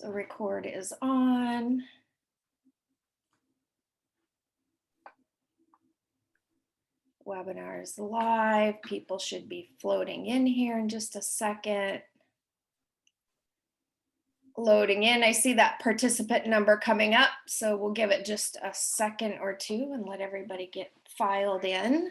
So record is on. Webinar is live. People should be floating in here in just a second. Loading in. I see that participant number coming up, so we'll give it just a second or two and let everybody get filed in.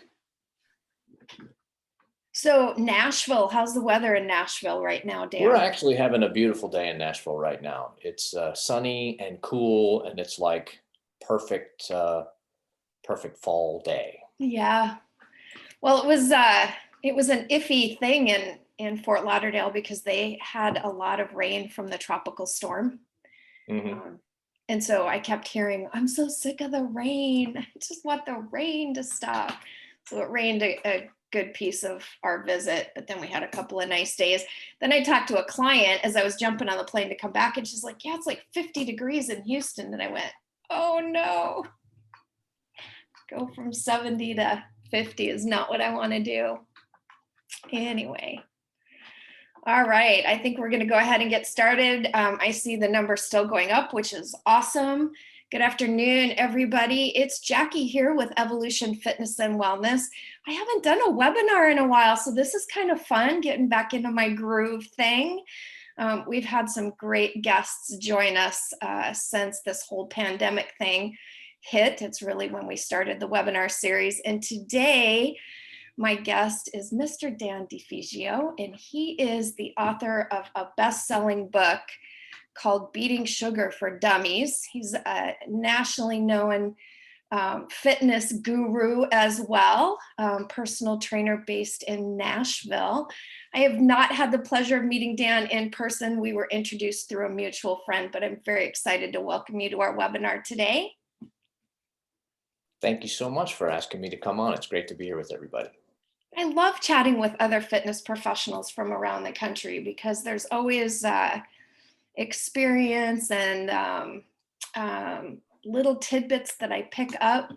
So Nashville, how's the weather in Nashville right now, Dan? We're actually having a beautiful day in Nashville right now. It's sunny and cool, and it's like perfect, perfect fall day. Yeah. Well, it was an iffy thing in Fort Lauderdale because they had a lot of rain from the tropical storm. Mm-hmm. And so I kept hearing, I'm so sick of the rain. I just want the rain to stop. So it rained a good piece of our visit, but then we had a couple of nice days. Then I talked to a client as I was jumping on the plane to come back, and she's like, yeah, it's like 50 degrees in Houston. And I went, oh no. Go from 70 to 50 is not what I want to do. Anyway. All right, I think we're going to go ahead and get started. I see the number still going up, which is awesome. Good afternoon, everybody. It's Jackie here with Evolution Fitness and Wellness. I haven't done a webinar in a while, so this is kind of fun, getting back into my groove thing. We've had some great guests join us since this whole pandemic thing hit. It's really when we started the webinar series. And today, my guest is Mr. Dan DeFigio, and he is the author of a best-selling book called Beating Sugar for Dummies. He's a nationally known fitness guru as well, personal trainer based in Nashville. I have not had the pleasure of meeting Dan in person. We were introduced through a mutual friend, but I'm very excited to welcome you to our webinar today. Thank you so much for asking me to come on. It's great to be here with everybody. I love chatting with other fitness professionals from around the country because there's always experience and little tidbits that I pick up,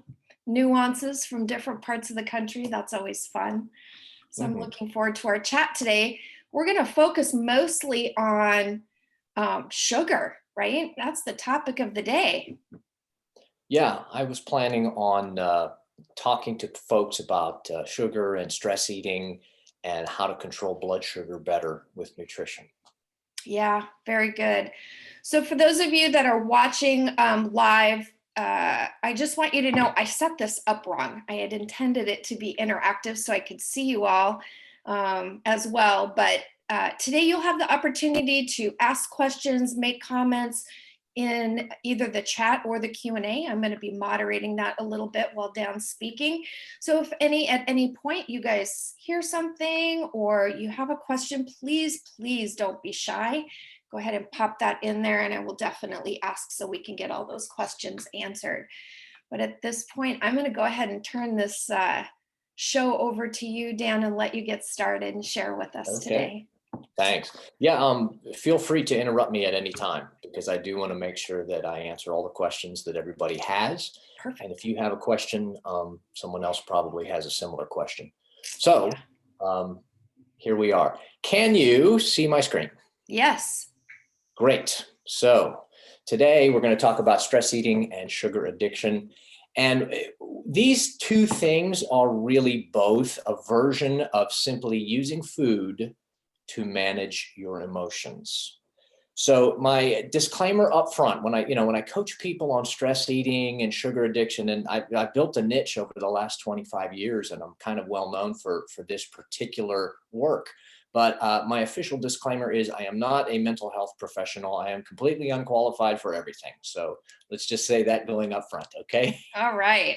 nuances from different parts of the country. That's always fun. So I'm looking forward to our chat today. We're going to focus mostly on sugar, right? That's the topic of the day. Yeah, I was planning on talking to folks about sugar and stress eating and how to control blood sugar better with nutrition. Yeah, very good. So for those of you that are watching live, I just want you to know I set this up wrong. I had intended it to be interactive so I could see you all as well. But today you'll have the opportunity to ask questions, make comments in either the chat or the Q&A. I'm going to be moderating that a little bit while Dan's speaking. So if at any point you guys hear something or you have a question, please don't be shy. Go ahead and pop that in there and I will definitely ask so we can get all those questions answered. But at this point, I'm going to go ahead and turn this show over to you, Dan, and let you get started and share with us today. Thanks. Yeah, feel free to interrupt me at any time because I do want to make sure that I answer all the questions that everybody has. Perfect. And if you have a question, someone else probably has a similar question. So here we are. Can you see my screen? Yes. Great. So today we're going to talk about stress eating and sugar addiction. And these two things are really both a version of simply using food to manage your emotions. So my disclaimer up front, when I coach people on stress eating and sugar addiction, and I've built a niche over the last 25 years, and I'm kind of well known for this particular work. But my official disclaimer is I am not a mental health professional. I am completely unqualified for everything. So let's just say that going up front, okay? All right.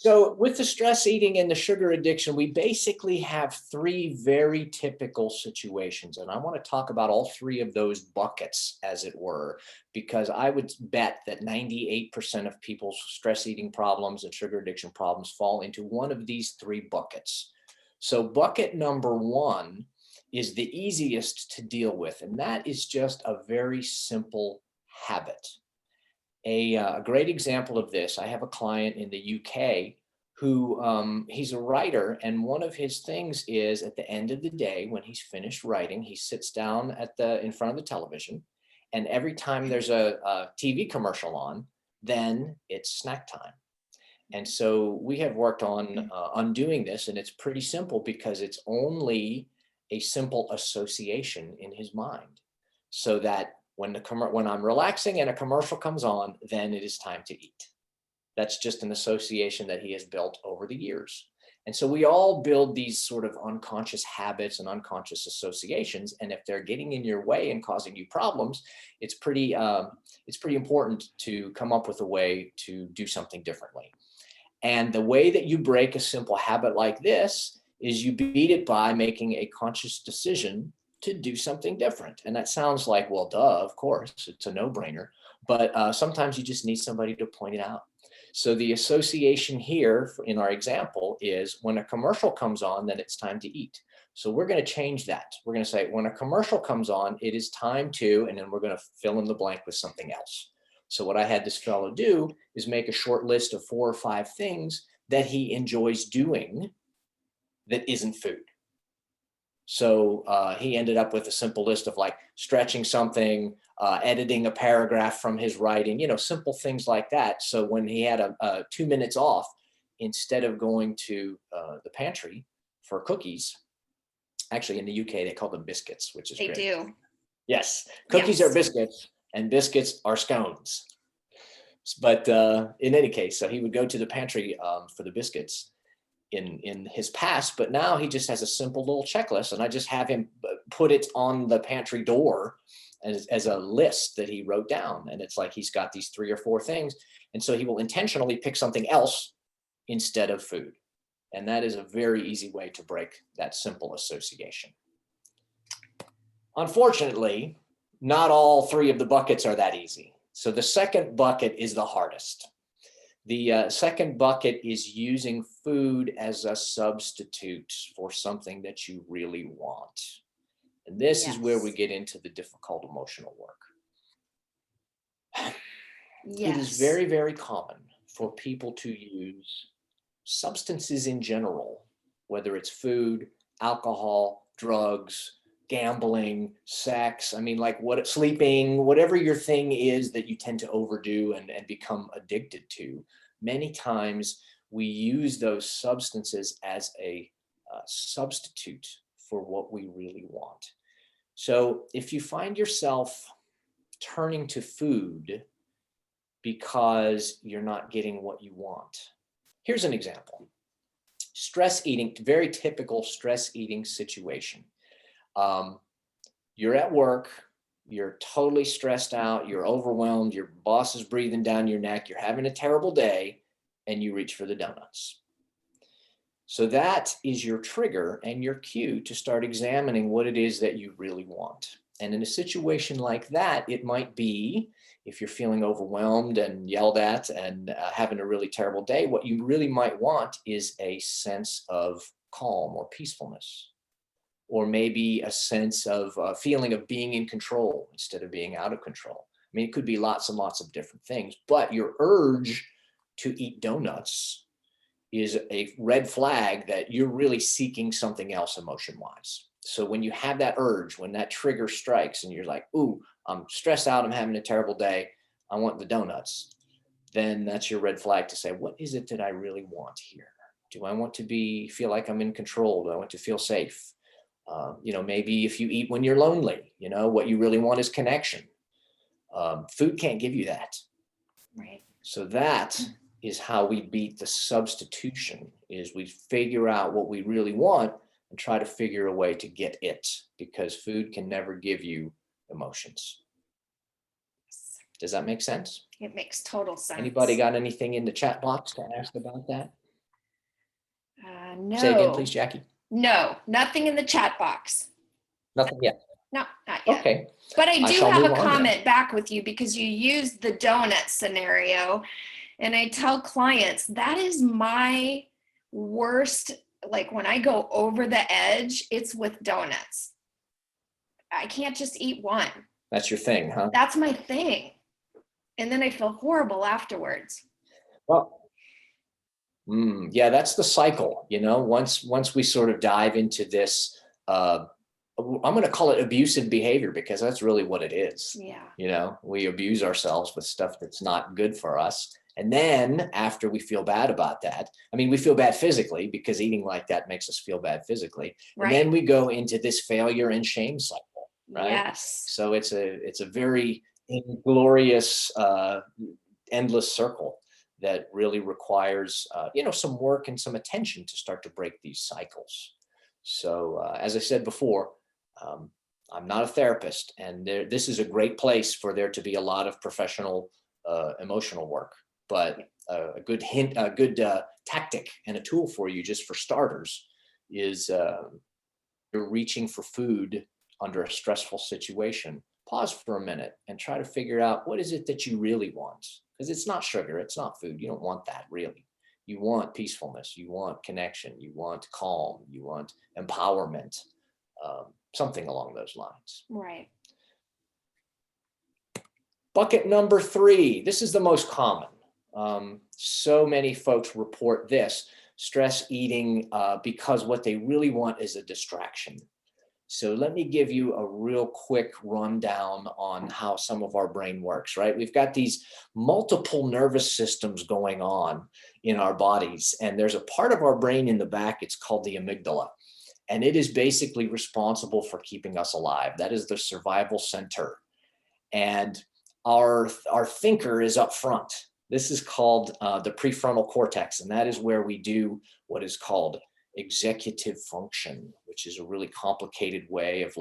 So with the stress eating and the sugar addiction, we basically have three very typical situations. And I want to talk about all three of those buckets, as it were, because I would bet that 98% of people's stress eating problems and sugar addiction problems fall into one of these three buckets. So bucket number one is the easiest to deal with, and that is just a very simple habit. A great example of this, I have a client in the UK who he's a writer, and one of his things is at the end of the day, when he's finished writing, he sits down in front of the television, and every time there's a TV commercial on, then it's snack time. And so we have worked on undoing this, and it's pretty simple because it's only a simple association in his mind, so that when I'm relaxing and a commercial comes on, then it is time to eat. That's just an association that he has built over the years. And so we all build these sort of unconscious habits and unconscious associations. And if they're getting in your way and causing you problems, it's pretty important to come up with a way to do something differently. And the way that you break a simple habit like this is you beat it by making a conscious decision to do something different. And that sounds like, well, duh, of course, it's a no-brainer. But sometimes you just need somebody to point it out. So the association here in our example is when a commercial comes on, then it's time to eat. So we're going to change that. We're going to say when a commercial comes on, it is time to, and then we're going to fill in the blank with something else. So what I had this fellow do is make a short list of 4 or 5 things that he enjoys doing that isn't food. So he ended up with a simple list of like stretching something, editing a paragraph from his writing, simple things like that. So when he had 2 minutes off, instead of going to the pantry for cookies, actually in the UK, they call them biscuits, which is great. They do. Yes, cookies are biscuits and biscuits are scones. But in any case, so he would go to the pantry for the biscuits in his past, but now he just has a simple little checklist, and I just have him put it on the pantry door as a list that he wrote down. And it's like he's got these 3 or 4 things, and so he will intentionally pick something else instead of food. And that is a very easy way to break that simple association. Unfortunately, not all 3 of the buckets are that easy. So the second bucket is the hardest. The second bucket is using food as a substitute for something that you really want. And this is where we get into the difficult emotional work. It is very, very common for people to use substances in general, whether it's food, alcohol, drugs, gambling, sex, sleeping, whatever your thing is that you tend to overdo and become addicted to. Many times we use those substances as a substitute for what we really want. So if you find yourself turning to food because you're not getting what you want, here's an example. Stress eating, very typical stress eating situation. You're at work, you're totally stressed out, you're overwhelmed, your boss is breathing down your neck, you're having a terrible day, and you reach for the donuts. So that is your trigger and your cue to start examining what it is that you really want. And in a situation like that, it might be, if you're feeling overwhelmed and yelled at and having a really terrible day, what you really might want is a sense of calm or peacefulness. Or maybe a sense of feeling of being in control instead of being out of control. I mean, it could be lots and lots of different things, but your urge to eat donuts is a red flag that you're really seeking something else emotion-wise. So when you have that urge, when that trigger strikes and you're like, ooh, I'm stressed out, I'm having a terrible day, I want the donuts, then that's your red flag to say, what is it that I really want here? Do I want to feel like I'm in control? Do I want to feel safe? Maybe if you eat when you're lonely, what you really want is connection. Food can't give you that. Right. So that is how we beat the substitution, is we figure out what we really want and try to figure a way to get it, because food can never give you emotions. Does that make sense? It makes total sense. Anybody got anything in the chat box to ask about that? No. Say again, please, Jackie. No, nothing in the chat box. Nothing yet. No, not yet. Okay. But I do have a comment back with you, because you used the donut scenario. And I tell clients that is my worst, like when I go over the edge, it's with donuts. I can't just eat one. That's your thing, huh? That's my thing. And then I feel horrible afterwards. Well, Yeah, that's the cycle. Once we sort of dive into this, I'm going to call it abusive behavior, because that's really what it is. Yeah. We abuse ourselves with stuff that's not good for us. And then after we feel bad about that, I mean, we feel bad physically, because eating like that makes us feel bad physically. And then we go into this failure and shame cycle, right? Yes. So it's a very inglorious, endless circle that really requires, some work and some attention to start to break these cycles. So as I said before, I'm not a therapist, and this is a great place for there to be a lot of professional emotional work. But a good tactic and a tool for you, just for starters, is you're reaching for food under a stressful situation. Pause for a minute and try to figure out, what is it that you really want? Because it's not sugar, it's not food. You don't want that, really. You want peacefulness, you want connection, you want calm, you want empowerment, something along those lines. Right. Bucket number 3, this is the most common. So many folks report this: stress eating because what they really want is a distraction. So let me give you a real quick rundown on how some of our brain works, right? We've got these multiple nervous systems going on in our bodies, and there's a part of our brain in the back, it's called the amygdala. And it is basically responsible for keeping us alive. That is the survival center. And our thinker is up front. This is called the prefrontal cortex, and that is where we do what is called executive function, which is a really complicated way of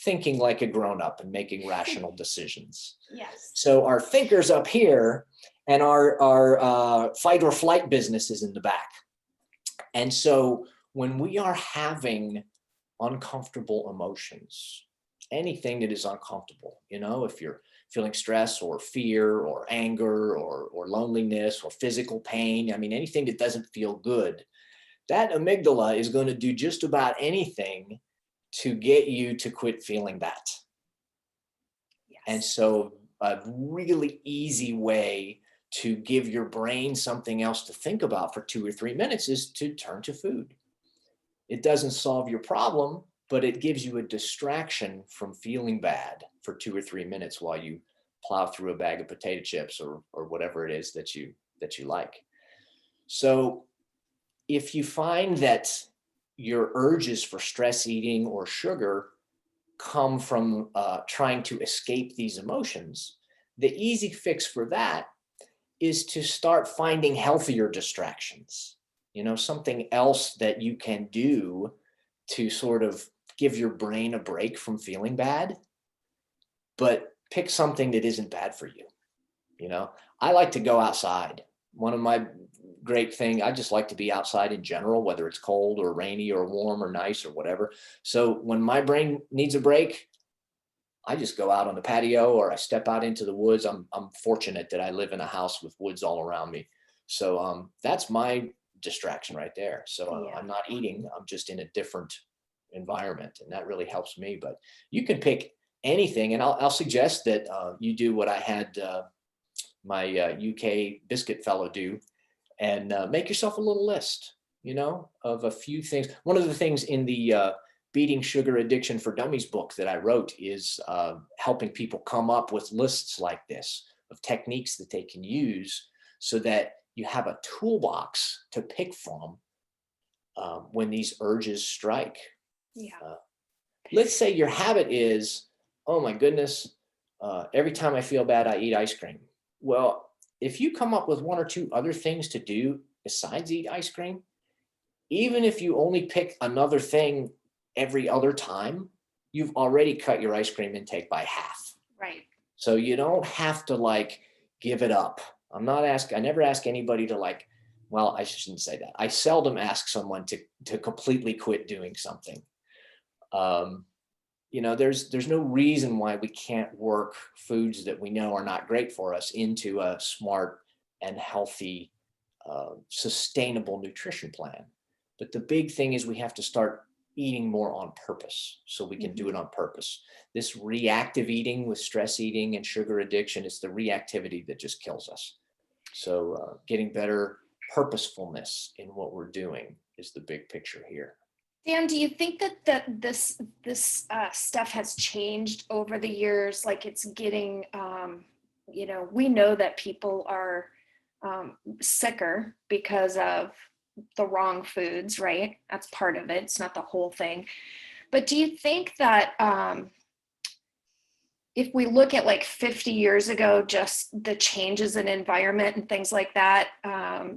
thinking like a grown-up and making rational decisions. Yes. So our thinker's up here, and our fight or flight business is in the back. And so when we are having uncomfortable emotions, anything that is uncomfortable, if you're feeling stress or fear or anger or loneliness or physical pain, I mean, anything that doesn't feel good, that amygdala is going to do just about anything to get you to quit feeling that. Yes. And so a really easy way to give your brain something else to think about for 2 or 3 minutes is to turn to food. It doesn't solve your problem, but it gives you a distraction from feeling bad for 2 or 3 minutes while you plow through a bag of potato chips or whatever it is that you like. So if you find that your urges for stress eating or sugar come from trying to escape these emotions, the easy fix for that is to start finding healthier distractions. Something else that you can do to sort of give your brain a break from feeling bad, but pick something that isn't bad for you. I like to go outside. One of my great thing, I just like to be outside in general, whether it's cold or rainy or warm or nice or whatever. So when my brain needs a break, I just go out on the patio or I step out into the woods. I'm fortunate that I live in a house with woods all around me. So that's my distraction right there. So I'm not eating, I'm just in a different environment, and that really helps me. But you can pick anything, and I'll suggest that you do what I had my UK biscuit fellow do, and make yourself a little list, of a few things. One of the things in the Beating Sugar Addiction for Dummies book that I wrote is helping people come up with lists like this of techniques that they can use so that you have a toolbox to pick from when these urges strike. Yeah. Let's say your habit is, oh my goodness, every time I feel bad, I eat ice cream. Well, if you come up with 1 or 2 other things to do besides eat ice cream, even if you only pick another thing every other time, you've already cut your ice cream intake by half. Right. So you don't have to give it up. I never ask anybody to well, I shouldn't say that. I seldom ask someone to completely quit doing something. There's no reason why we can't work foods that we know are not great for us into a smart and healthy, sustainable nutrition plan. But the big thing is we have to start eating more on purpose so we can do it on purpose. This reactive eating with stress eating and sugar addiction is the reactivity that just kills us. So getting better purposefulness in what we're doing is the big picture here. Dan, do you think that this stuff has changed over the years? Like it's getting, we know that people are sicker because of the wrong foods, right? That's part of it. It's not the whole thing. But do you think that if we look at like 50 years ago, just the changes in environment and things like that,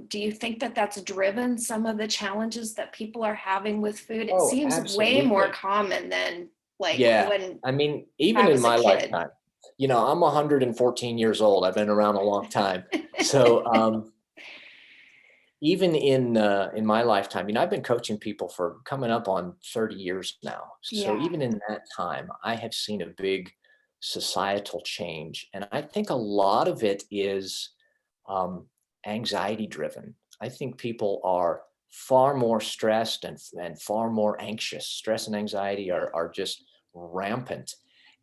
do you think that that's driven some of the challenges that people are having with food? It seems absolutely. way more common than like when I mean, even in my lifetime, I'm 114 years old. I've been around a long time. So even in my lifetime, I've been coaching people for coming up on 30 years now. So even in that time, I have seen a big societal change. And I think a lot of it is anxiety driven. I think people are far more stressed and far more anxious. Stress and anxiety are just rampant.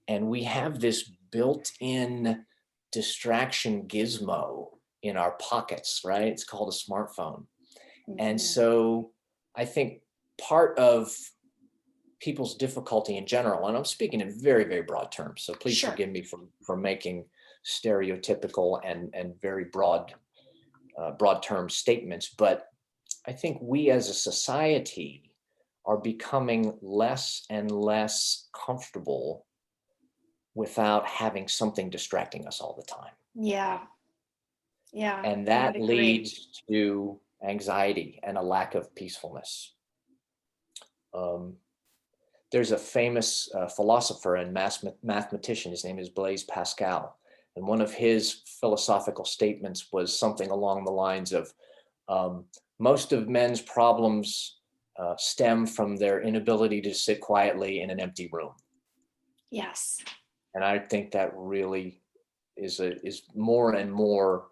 And we have this built-in distraction gizmo in our pockets, right? It's called a smartphone. And so I think part of people's difficulty in general, and I'm speaking in very, very broad terms, so please forgive me for making stereotypical and very broad term statements, but I think we as a society are becoming less and less comfortable without having something distracting us all the time. Yeah. And that leads to anxiety and a lack of peacefulness. There's a famous philosopher and mathematician, his name is Blaise Pascal. And one of his philosophical statements was something along the lines of, most of men's problems stem from their inability to sit quietly in an empty room. Yes. And I think that really is more and more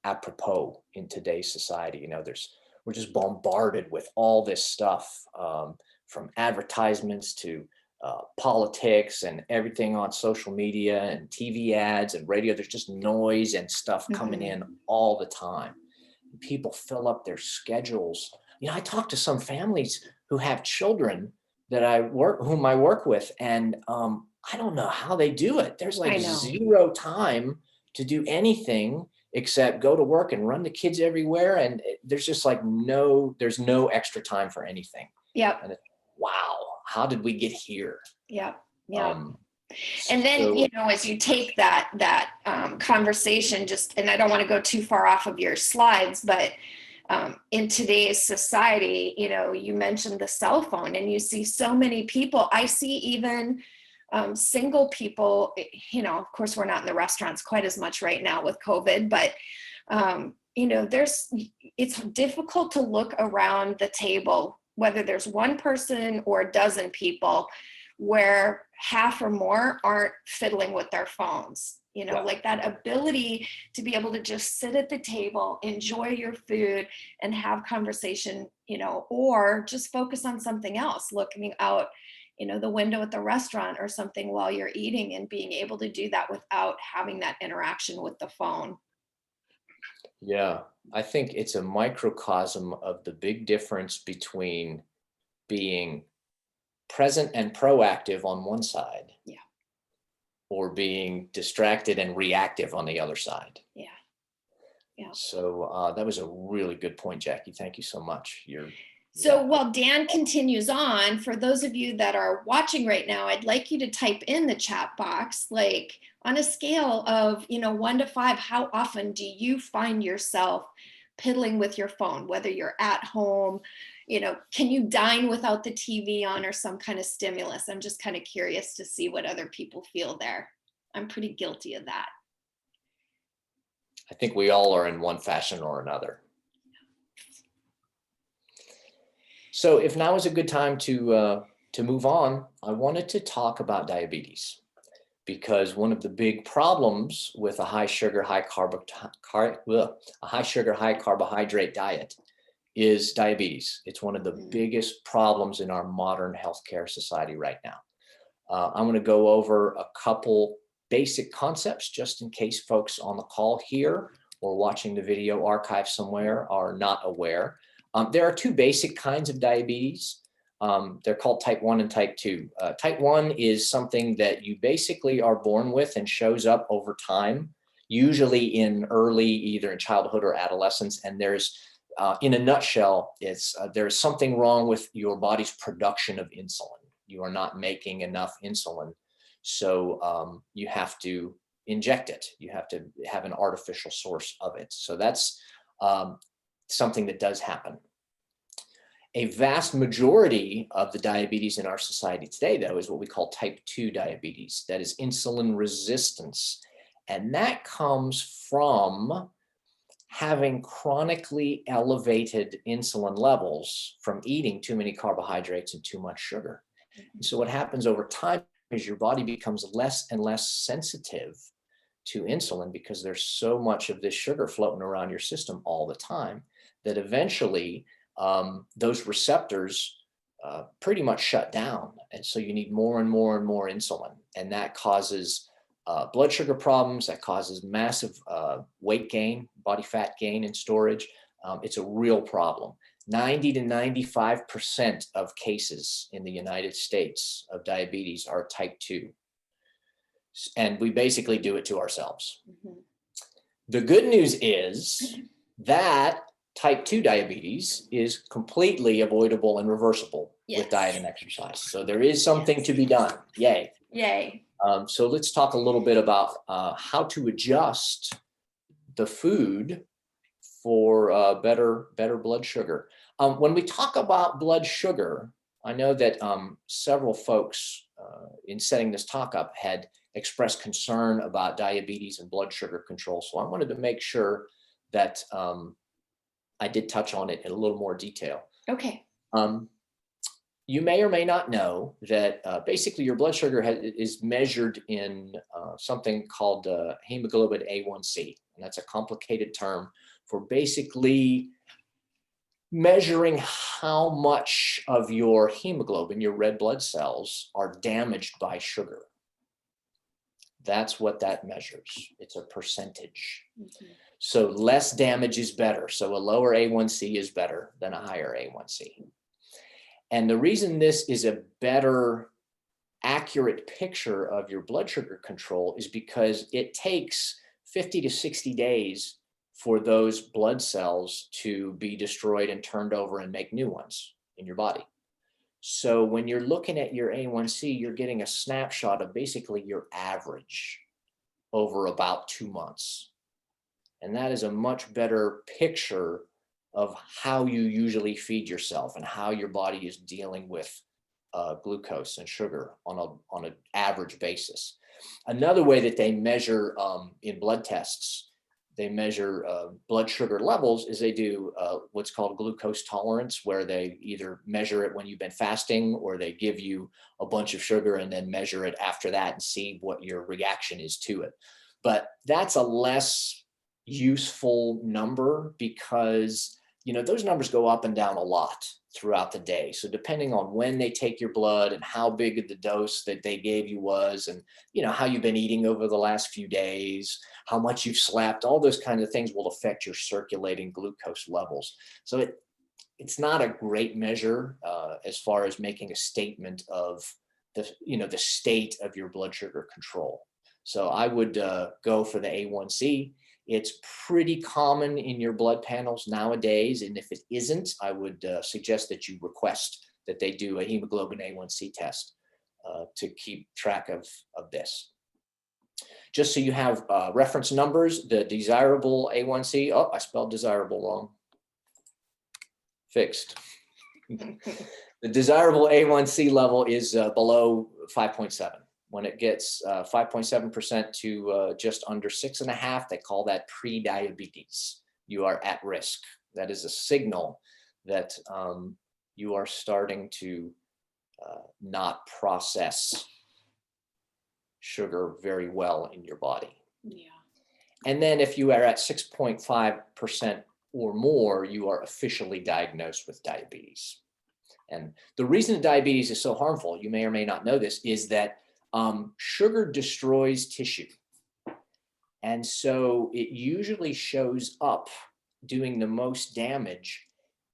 apropos in today's society. We're just bombarded with all this stuff, from advertisements to politics and everything on social media and TV ads and radio. There's just noise and stuff coming in all the time. People fill up their schedules. I talk to some families who have children whom I work with, and I don't know how they do it. There's like zero time to do anything except go to work and run the kids everywhere. And there's just like there's no extra time for anything. Yep. And wow, how did we get here? Yep. And then, as you take that conversation, and I don't want to go too far off of your slides, but in today's society, you mentioned the cell phone, and you see so many people. I see even single people, of course, we're not in the restaurants quite as much right now with COVID, but it's difficult to look around the table, whether there's one person or a dozen people, where half or more aren't fiddling with their phones. Like that ability to be able to just sit at the table, enjoy your food, and have conversation, or just focus on something else, looking out, the window at the restaurant or something while you're eating, and being able to do that without having that interaction with the phone. Yeah, I think it's a microcosm of the big difference between being present and proactive on one side, or being distracted and reactive on the other side. Yeah. So that was a really good point, Jackie. Thank you so much. So while Dan continues on, for those of you that are watching right now, I'd like you to type in the chat box, like on a scale of 1 to 5, how often do you find yourself piddling with your phone, whether you're at home, can you dine without the TV on or some kind of stimulus? I'm just kind of curious to see what other people feel there. I'm pretty guilty of that. I think we all are in one fashion or another. So if now is a good time to move on, I wanted to talk about diabetes, because one of the big problems with a high sugar, high carbohydrate diet is diabetes. It's one of the biggest problems in our modern healthcare society right now. I'm going to go over a couple basic concepts just in case folks on the call here or watching the video archive somewhere are not aware, there are two basic kinds of diabetes. They're called type 1 and type 2. Type 1 is something that you basically are born with and shows up over time, usually in early, either in childhood or adolescence. And there's, in a nutshell, there's something wrong with your body's production of insulin. You are not making enough insulin. So you have to inject it. You have to have an artificial source of it. So that's something that does happen. A vast majority of the diabetes in our society today, though, is what we call type 2 diabetes. That is insulin resistance. And that comes from having chronically elevated insulin levels from eating too many carbohydrates and too much sugar. And so what happens over time is your body becomes less and less sensitive to insulin because there's so much of this sugar floating around your system all the time that eventually those receptors pretty much shut down. And so you need more and more and more insulin. And that causes blood sugar problems, that causes massive weight gain, body fat gain and storage. It's a real problem. 90 to 95% of cases in the United States of diabetes are type 2. And we basically do it to ourselves. Mm-hmm. The good news is that type 2 diabetes is completely avoidable and reversible with diet and exercise. So there is something to be done. Yay. Yay. So let's talk a little bit about how to adjust the food for better blood sugar. When we talk about blood sugar, I know that several folks in setting this talk up had expressed concern about diabetes and blood sugar control. So I wanted to make sure that I did touch on it in a little more detail. Okay. You may or may not know that basically your blood sugar is measured in something called hemoglobin A1C. And that's a complicated term for basically measuring how much of your hemoglobin, your red blood cells, are damaged by sugar. That's what that measures. It's a percentage. Mm-hmm. So less damage is better. So a lower A1C is better than a higher A1C. And the reason this is a better, accurate picture of your blood sugar control is because it takes 50 to 60 days for those blood cells to be destroyed and turned over and make new ones in your body. So when you're looking at your A1C, you're getting a snapshot of basically your average over about 2 months. And that is a much better picture of how you usually feed yourself and how your body is dealing with glucose and sugar on an average basis. Another way that they measure in blood tests, they measure blood sugar levels, is they do what's called glucose tolerance, where they either measure it when you've been fasting or they give you a bunch of sugar and then measure it after that and see what your reaction is to it. But that's a less useful number because, you know, those numbers go up and down a lot throughout the day. So depending on when they take your blood and how big the dose that they gave you was, and, you know, how you've been eating over the last few days, how much you've slept, all those kinds of things will affect your circulating glucose levels. So it's not a great measure as far as making a statement of the state of your blood sugar control. So I would go for the A1C. It's pretty common in your blood panels nowadays. And if it isn't, I would suggest that you request that they do a hemoglobin A1C test to keep track of this. Just so you have reference numbers, the desirable A1C, oh, I spelled desirable wrong. Fixed. The desirable A1C level is below 5.7. When it gets 5.7% to just under 6.5, they call that pre-diabetes. You are at risk. That is a signal that you are starting to not process sugar very well in your body. Yeah. And then if you are at 6.5% or more, you are officially diagnosed with diabetes. And the reason diabetes is so harmful, you may or may not know this, is that sugar destroys tissue. And so it usually shows up doing the most damage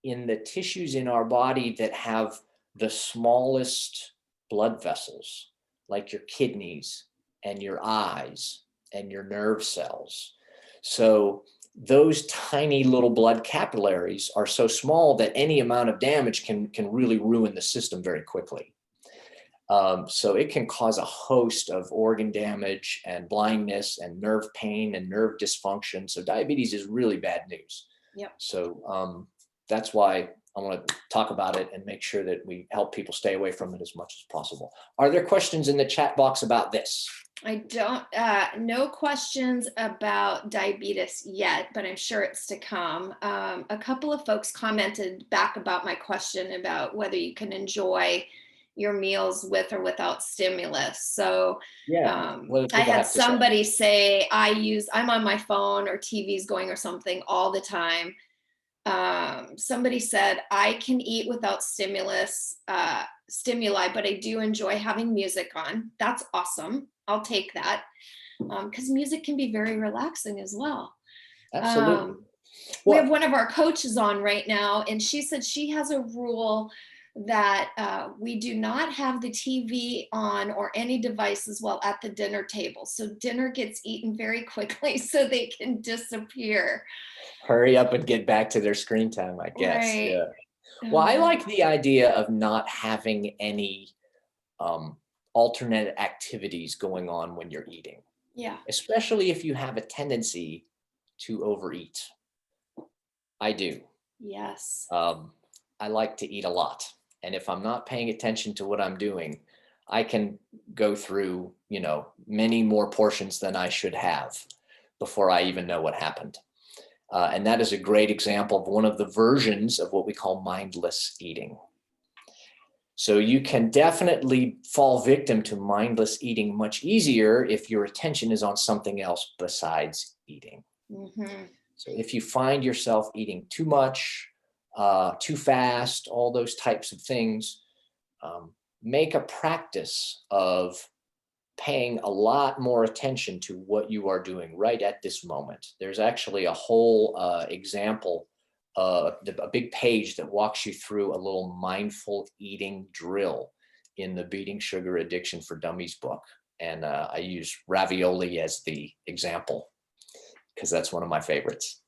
in the tissues in our body that have the smallest blood vessels, like your kidneys and your eyes and your nerve cells. So those tiny little blood capillaries are so small that any amount of damage can really ruin the system very quickly. So it can cause a host of organ damage and blindness and nerve pain and nerve dysfunction. So diabetes is really bad news. Yep. So that's why I want to talk about it and make sure that we help people stay away from it as much as possible. Are there questions in the chat box about this? I don't, no questions about diabetes yet, but I'm sure it's to come. A couple of folks commented back about my question about whether you can enjoy your meals with or without stimulus. So Yeah, I had somebody say, I'm on my phone or TV's going or something all the time. Somebody said, I can eat without stimuli, but I do enjoy having music on. That's awesome. I'll take that. Because music can be very relaxing as well. Absolutely. We have one of our coaches on right now, and she said she has a rule that we do not have the TV on or any devices while at the dinner table. So dinner gets eaten very quickly so they can disappear. Hurry up and get back to their screen time, I guess. Right. Yeah. Well, I like the idea of not having any alternate activities going on when you're eating. Yeah. Especially if you have a tendency to overeat. I do. Yes. I like to eat a lot. And if I'm not paying attention to what I'm doing, I can go through, many more portions than I should have before I even know what happened. And that is a great example of one of the versions of what we call mindless eating. So you can definitely fall victim to mindless eating much easier if your attention is on something else besides eating. Mm-hmm. So if you find yourself eating too much, too fast, all those types of things, make a practice of paying a lot more attention to what you are doing right at this moment. There's actually a whole example, a big page that walks you through a little mindful eating drill in the Beating Sugar Addiction for Dummies book. And I use ravioli as the example because that's one of my favorites.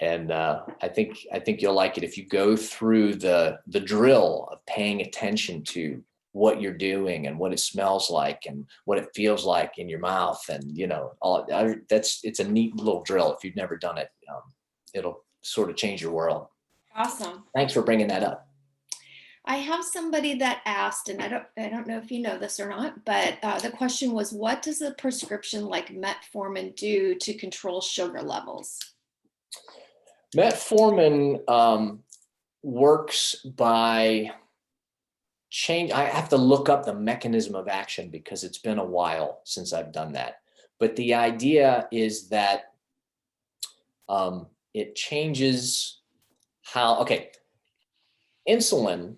And I think you'll like it if you go through the drill of paying attention to what you're doing and what it smells like and what it feels like in your mouth. And, it's a neat little drill. If you've never done it, it'll sort of change your world. Awesome. Thanks for bringing that up. I have somebody that asked, and I don't know if you know this or not, but the question was, what does a prescription like metformin do to control sugar levels? Metformin works by I have to look up the mechanism of action because it's been a while since I've done that. But the idea is that it changes insulin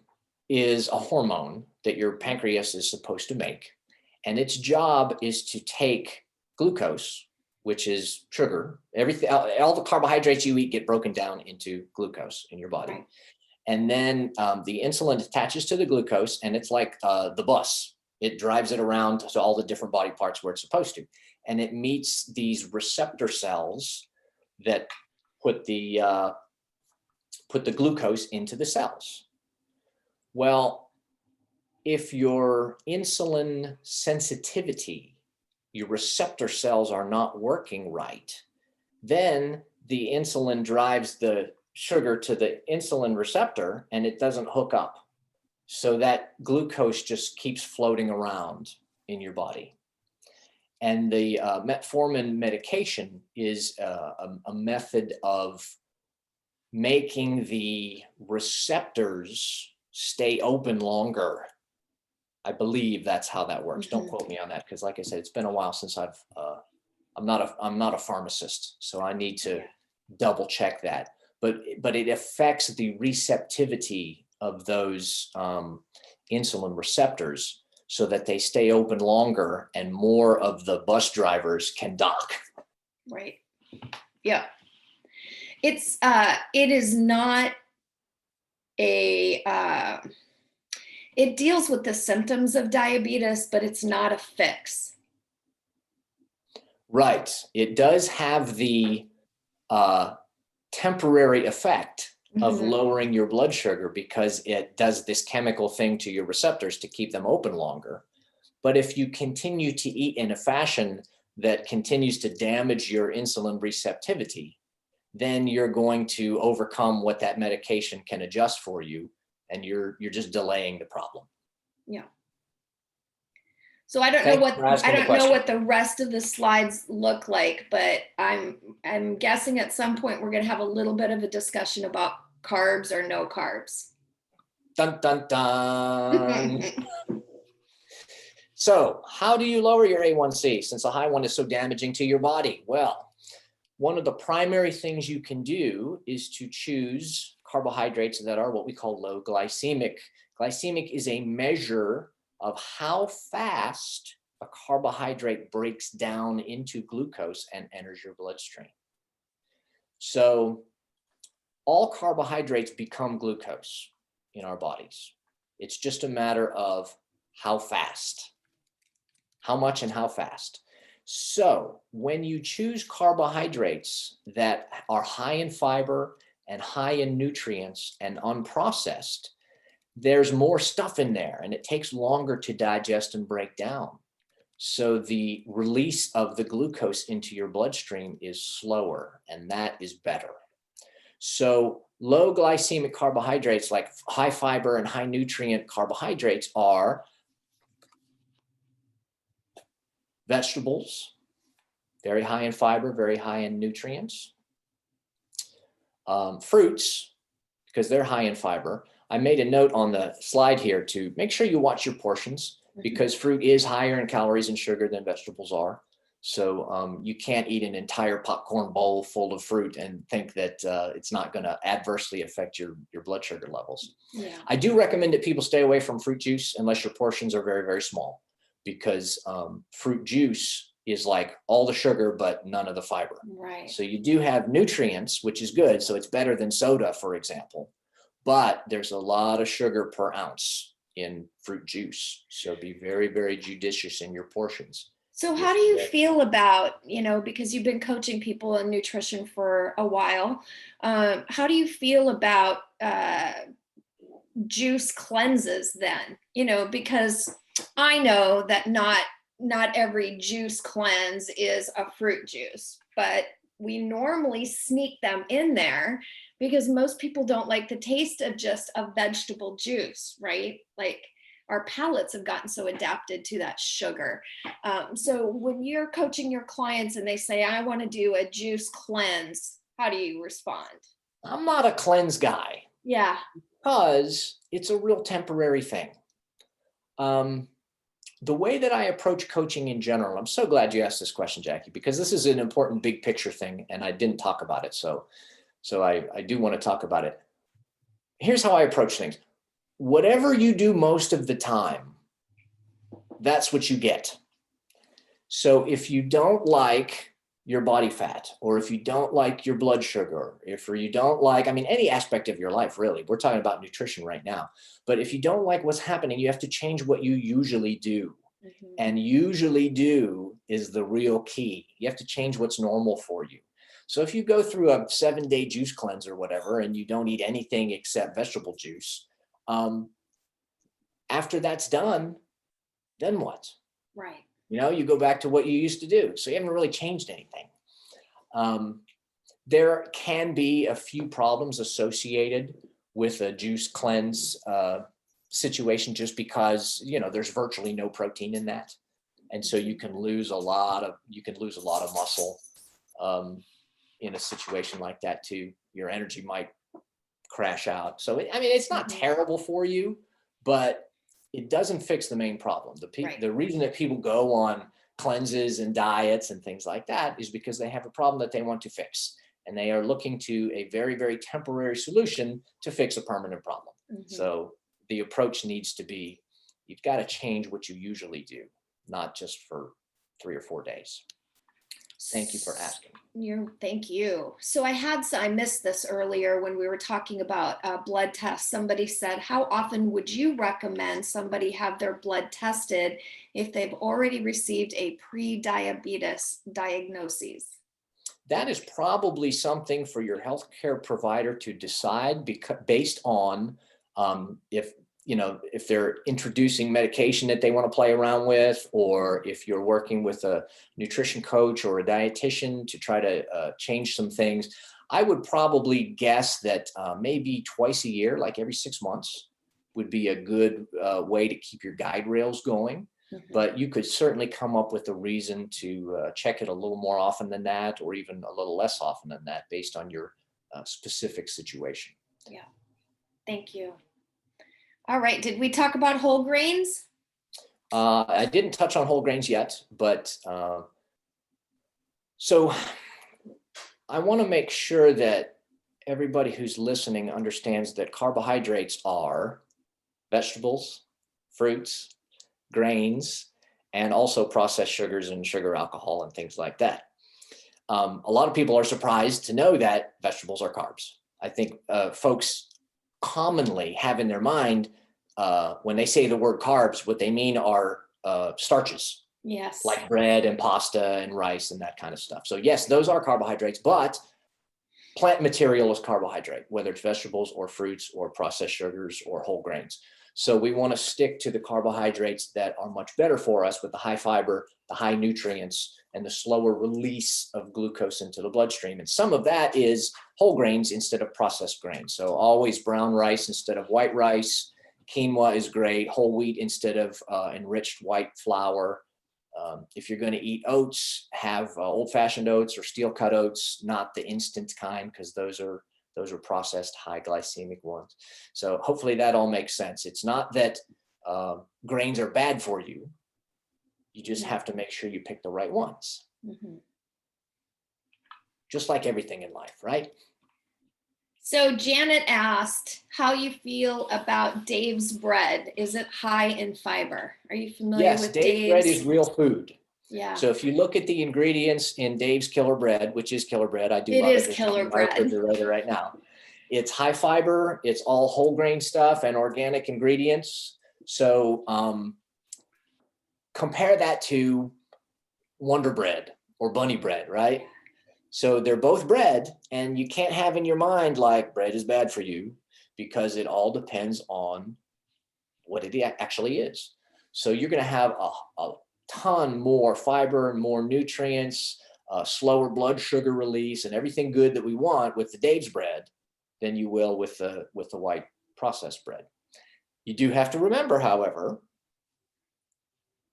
is a hormone that your pancreas is supposed to make. And its job is to take glucose, which is sugar. Everything, all the carbohydrates you eat get broken down into glucose in your body. Right. And then the insulin attaches to the glucose, and it's like the bus. It drives it around to all the different body parts where it's supposed to. And it meets these receptor cells that put the glucose into the cells. Well, if your insulin sensitivity, your receptor cells are not working right, then the insulin drives the sugar to the insulin receptor and it doesn't hook up. So that glucose just keeps floating around in your body. And the metformin medication is a method of making the receptors stay open longer. I believe that's how that works. Mm-hmm. Don't quote me on that because, like I said, it's been a while since I'm not a pharmacist, so I need to double check that. But it affects the receptivity of those insulin receptors so that they stay open longer and more of the bus drivers can dock Right. Yeah. It is not it deals with the symptoms of diabetes, but it's not a fix. Right. It does have the temporary effect of lowering your blood sugar because it does this chemical thing to your receptors to keep them open longer. But if you continue to eat in a fashion that continues to damage your insulin receptivity, then you're going to overcome what that medication can adjust for you, and you're just delaying the problem. Yeah. So I don't Thanks know for asking the know question. what the rest of the slides look like, but I'm guessing at some point we're going to have a little bit of a discussion about carbs or no carbs. Dun, dun, dun. So how do you lower your A1C since a high one is so damaging to your body? Well, one of the primary things you can do is to choose carbohydrates that are what we call low glycemic. Glycemic is a measure of how fast a carbohydrate breaks down into glucose and enters your bloodstream. So all carbohydrates become glucose in our bodies. It's just a matter of how fast, how much and how fast. So when you choose carbohydrates that are high in fiber and high in nutrients and unprocessed, there's more stuff in there and it takes longer to digest and break down. So the release of the glucose into your bloodstream is slower, and that is better. So low glycemic carbohydrates like high fiber and high nutrient carbohydrates are vegetables, very high in fiber, very high in nutrients. Fruits, because they're high in fiber. I made a note on the slide here to make sure you watch your portions, because fruit is higher in calories and sugar than vegetables are. So you can't eat an entire popcorn bowl full of fruit and think that it's not going to adversely affect your blood sugar levels. Yeah. I do recommend that people stay away from fruit juice unless your portions are very, very small, because fruit juice is like all the sugar but none of the fiber. Right. So you do have nutrients, which is good. So it's better than soda, for example, but there's a lot of sugar per ounce in fruit juice. So be very, very judicious in your portions. So how do you feel about, because you've been coaching people in nutrition for a while, how do you feel about juice cleanses then? Because I know that not every juice cleanse is a fruit juice, but we normally sneak them in there because most people don't like the taste of just a vegetable juice, right? Like our palates have gotten so adapted to that sugar. So when you're coaching your clients and they say, I want to do a juice cleanse, how do you respond? I'm not a cleanse guy. Yeah. Because it's a real temporary thing. The way that I approach coaching in general, I'm so glad you asked this question, Jackie, because this is an important big picture thing and I didn't talk about it. So I do want to talk about it. Here's how I approach things. Whatever you do most of the time, that's what you get. So if you don't like your body fat, or if you don't like your blood sugar, if you don't like, any aspect of your life, really, we're talking about nutrition right now, but if you don't like what's happening, you have to change what you usually do. And usually do is the real key. You have to change what's normal for you. So if you go through a 7-day juice cleanse or whatever, and you don't eat anything except vegetable juice, after that's done, then what? Right. You go back to what you used to do. So you haven't really changed anything. There can be a few problems associated with a juice cleanse situation, just because, there's virtually no protein in that. And so you can lose a lot of muscle in a situation like that too. Your energy might crash out. So, it's not terrible for you, but it doesn't fix the main problem. The reason that people go on cleanses and diets and things like that is because they have a problem that they want to fix. And they are looking to a very, very temporary solution to fix a permanent problem. So the approach needs to be, you've got to change what you usually do, not just for 3 or 4 days. Thank you for asking. Thank you. So I missed this earlier when we were talking about blood tests. Somebody said, how often would you recommend somebody have their blood tested if they've already received a pre-diabetes diagnosis? That is probably something for your healthcare provider to decide, because based on if they're introducing medication that they want to play around with, or if you're working with a nutrition coach or a dietitian to try to change some things. I would probably guess that maybe twice a year, like every 6 months, would be a good way to keep your guide rails going. But you could certainly come up with a reason to check it a little more often than that, or even a little less often than that, based on your specific situation. Yeah, thank you. All right, did we talk about whole grains? I didn't touch on whole grains yet, but so I want to make sure that everybody who's listening understands that carbohydrates are vegetables, fruits, grains, and also processed sugars and sugar alcohol and things like that. A lot of people are surprised to know that vegetables are carbs. I think folks commonly have in their mind, when they say the word carbs, what they mean are starches. Yes. Like bread and pasta and rice and that kind of stuff. So yes, those are carbohydrates, but plant material is carbohydrate, whether it's vegetables or fruits or processed sugars or whole grains. So we want to stick to the carbohydrates that are much better for us, with the high fiber, the high nutrients, and the slower release of glucose into the bloodstream. And some of that is whole grains instead of processed grains. So always brown rice instead of white rice. Quinoa is great. Whole wheat instead of enriched white flour. If you're going to eat oats, have old-fashioned oats or steel-cut oats, not the instant kind, because those are processed high glycemic ones. So hopefully that all makes sense. It's not that grains are bad for you. You just have to make sure you pick the right ones. Just like everything in life, right? So Janet asked how you feel about Dave's bread. Is it high in fiber? Are you familiar with Dave's? Dave's bread is real food. Yeah. So if you look at the ingredients in Dave's Killer Bread, which is Killer Bread, I do It love is it. Killer Bread. Refrigerator right now. It's high fiber. It's all whole grain stuff and organic ingredients. So compare that to Wonder Bread or Bunny Bread, right? So they're both bread, and you can't have in your mind like bread is bad for you, because it all depends on what it actually is. So you're going to have a ton more fiber and more nutrients, slower blood sugar release, and everything good that we want with the Dave's bread than you will with the white processed bread. You do have to remember, however,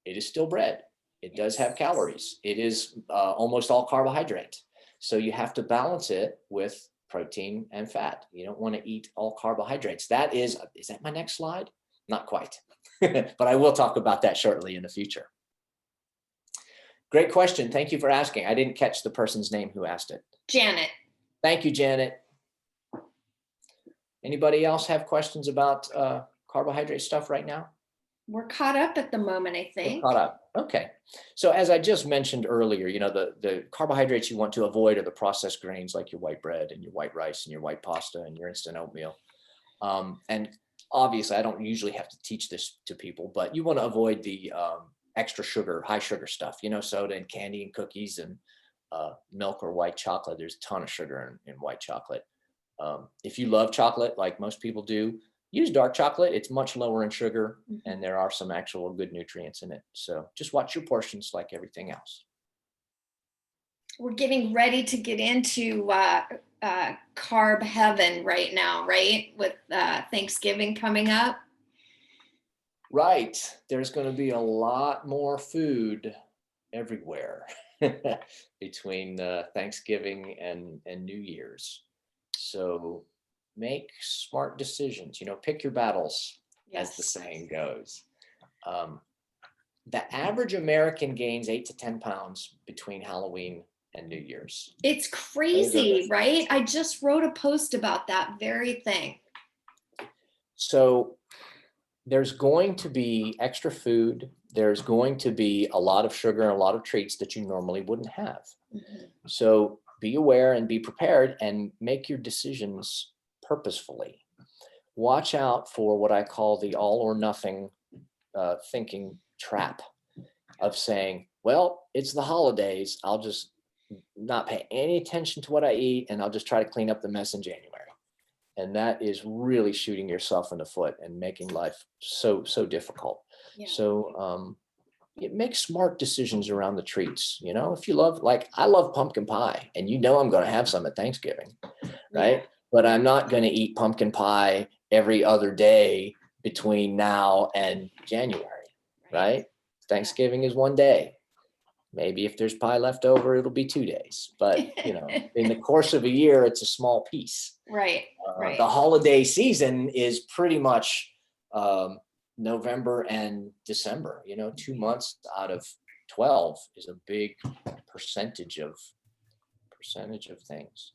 it is still bread. It does have calories. It is almost all carbohydrate. So you have to balance it with protein and fat. You don't want to eat all carbohydrates. Is that my next slide? Not quite, but I will talk about that shortly in the future. Great question. Thank you for asking. I didn't catch the person's name who asked it. Janet. Thank you, Janet. Anybody else have questions about carbohydrate stuff right now? We're caught up at the moment, I think. We're caught up. Okay. So as I just mentioned earlier, the carbohydrates you want to avoid are the processed grains, like your white bread and your white rice and your white pasta and your instant oatmeal. And obviously, I don't usually have to teach this to people, but you want to avoid the extra sugar, high sugar stuff, soda and candy and cookies and milk or white chocolate. There's a ton of sugar in white chocolate. If you love chocolate, like most people do, use dark chocolate. It's much lower in sugar, and there are some actual good nutrients in it. So just watch your portions like everything else. We're getting ready to get into carb heaven right now, right? With Thanksgiving coming up. Right. There's going to be a lot more food everywhere between Thanksgiving and New Year's. So make smart decisions, pick your battles, as the saying goes. The average American gains 8 to 10 pounds between Halloween and New Year's. It's crazy, right? I just wrote a post about that very thing. So there's going to be extra food there's going to be a lot of sugar and a lot of treats that you normally wouldn't have. Mhm. So be aware and be prepared and make your decisions purposefully. Watch out for what I call the all or nothing thinking trap of saying, well, it's the holidays. I'll just not pay any attention to what I eat and I'll just try to clean up the mess in January. And that is really shooting yourself in the foot and making life so difficult. Yeah. So make smart decisions around the treats. You know, if you love, like I love pumpkin pie, and you know I'm going to have some at Thanksgiving, right? Yeah. But I'm not going to eat pumpkin pie every other day between now and January, right? Thanksgiving is one day. Maybe if there's pie left over, it'll be 2 days. But, you know, in the course of a year, it's a small piece. Right. Right. The holiday season is pretty much November and December. You know, 2 months out of 12 is a big percentage of things.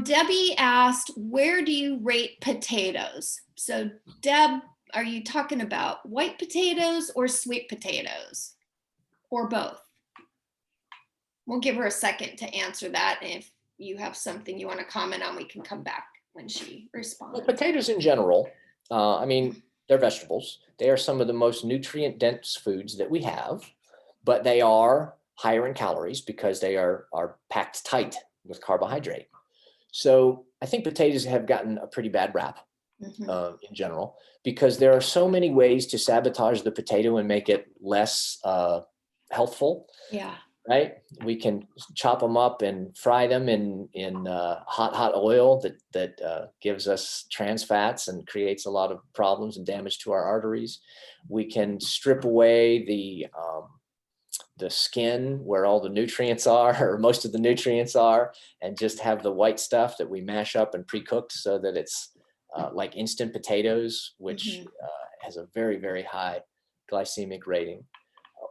Debbie asked, where do you rate potatoes? So Deb, are you talking about white potatoes or sweet potatoes? Or both? We'll give her a second to answer that. And if you have something you want to comment on, we can come back when she responds. Well, potatoes in general, I mean, they're vegetables. They are some of the most nutrient dense foods that we have, but they are higher in calories because they are packed tight with carbohydrate. So I think potatoes have gotten a pretty bad rap in general, because there are so many ways to sabotage the potato and make it less healthful. Yeah. Right. We can chop them up and fry them in hot oil that gives us trans fats and creates a lot of problems and damage to our arteries. We can strip away the skin where all the nutrients are, or most of the nutrients are, and just have the white stuff that we mash up and pre-cooked so that it's like instant potatoes, which has a very high glycemic rating.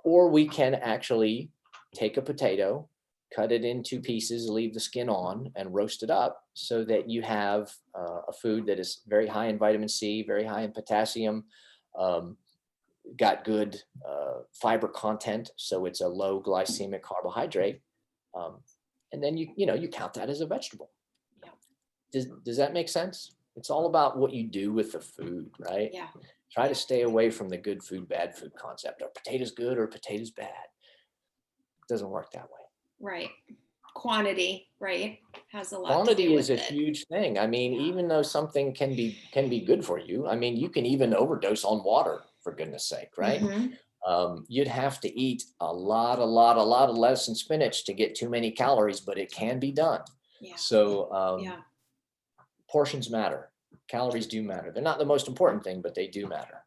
Or we can actually take a potato, cut it into pieces, leave the skin on, and roast it up so that you have a food that is very high in vitamin C, very high in potassium, got good fiber content, so it's a low glycemic carbohydrate, and then you count that as a vegetable. Yeah. Does that make sense? It's all about what you do with the food, right? Yeah. Try to stay away from the good food, bad food concept. Are potatoes good or potatoes bad? It doesn't work that way. Right. Quantity, right, has a lot Quantity to do is with a it. huge thing. I mean, even though something can be good for you, I mean, you can even overdose on water, for goodness sake, right? You'd have to eat a lot of lettuce and spinach to get too many calories, but it can be done. Yeah. So portions matter. Calories do matter. They're not the most important thing, but they do matter.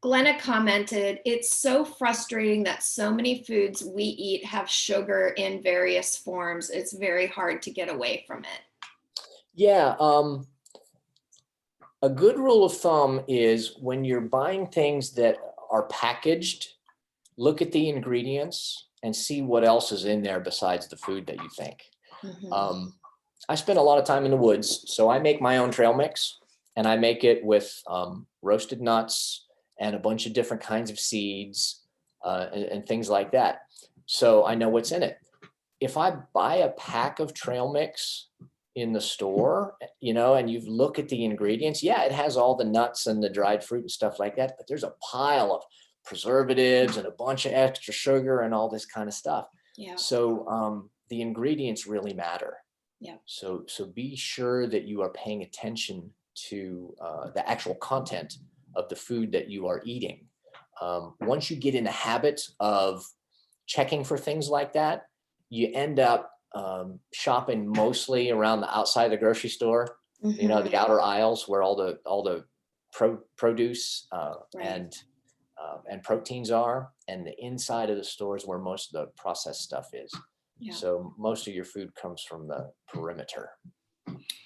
Glenna commented, it's so frustrating that so many foods we eat have sugar in various forms. It's very hard to get away from it. Yeah. A good rule of thumb is when you're buying things that are packaged, look at the ingredients and see what else is in there besides the food that you think. I spend a lot of time in the woods, so I make my own trail mix, and I make it with roasted nuts and a bunch of different kinds of seeds and things like that. So I know what's in it. If I buy a pack of trail mix in the store, and you look at the ingredients, yeah, it has all the nuts and the dried fruit and stuff like that, but there's a pile of preservatives and a bunch of extra sugar and all this kind of stuff. Yeah. So the ingredients really matter. Yeah. So be sure that you are paying attention to the actual content of the food that you are eating. Once you get in the habit of checking for things like that, you end up shopping mostly around the outside of the grocery store, the outer aisles where all the produce and proteins are, and the inside of the stores where most of the processed stuff is. Yeah. So most of your food comes from the perimeter.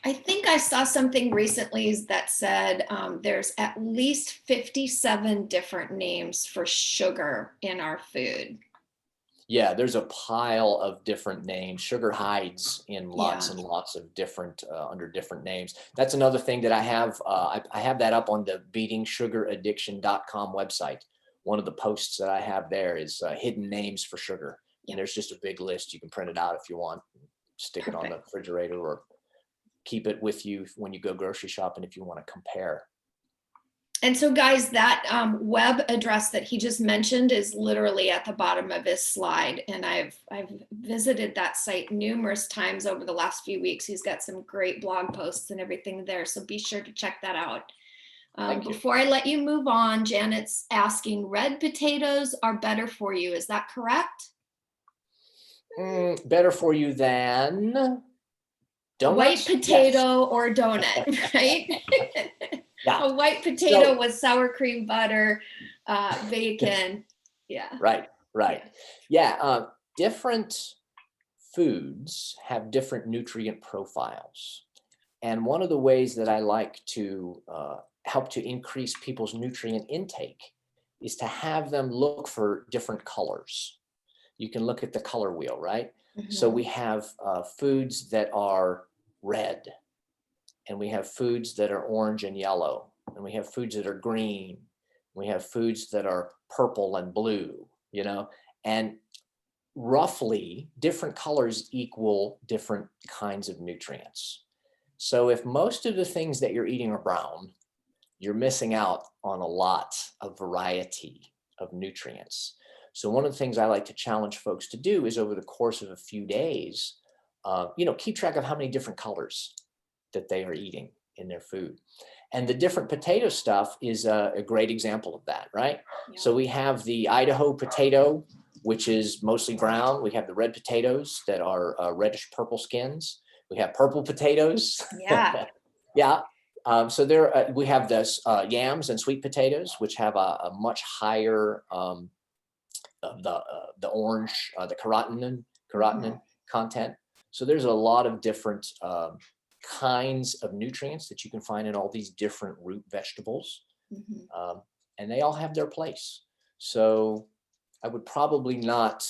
I think I saw something recently that said there's at least 57 different names for sugar in our food. Yeah, there's a pile of different names. Sugar hides in lots and lots of different, under different names. That's another thing that I have. I have that up on the beatingsugaraddiction.com website. one of the posts that I have there is hidden names for sugar. And there's just a big list. You can print it out if you want, stick it on the refrigerator, or keep it with you when you go grocery shopping if you want to compare. And so guys, that web address that he just mentioned is literally at the bottom of his slide. And I've visited that site numerous times over the last few weeks. He's got some great blog posts and everything there. So be sure to check that out. Before I let you move on, Janet's asking, red potatoes are better for you. Is that correct? Better for you than donuts? White potato or donut, right? Yeah. A white potato with sour cream, butter, bacon. Yeah. Right. Yeah. Different foods have different nutrient profiles. And one of the ways that I like to help to increase people's nutrient intake is to have them look for different colors. You can look at the color wheel, right? Mm-hmm. So we have foods that are red, and we have foods that are orange and yellow, and we have foods that are green. We have foods that are purple and blue, you know, and roughly different colors equal different kinds of nutrients. So if most of the things that you're eating are brown, you're missing out on a lot of variety of nutrients. So one of the things I like to challenge folks to do is over the course of a few days, keep track of how many different colors that they are eating in their food. And the different potato stuff is a great example of that, right? Yeah. So we have the Idaho potato, which is mostly brown. We have the red potatoes that are reddish purple skins. We have purple potatoes. Yeah. Yeah. So there we have this yams and sweet potatoes, which have a much higher the orange, the carotenoid content. So there's a lot of different kinds of nutrients that you can find in all these different root vegetables, and they all have their place. So I would probably not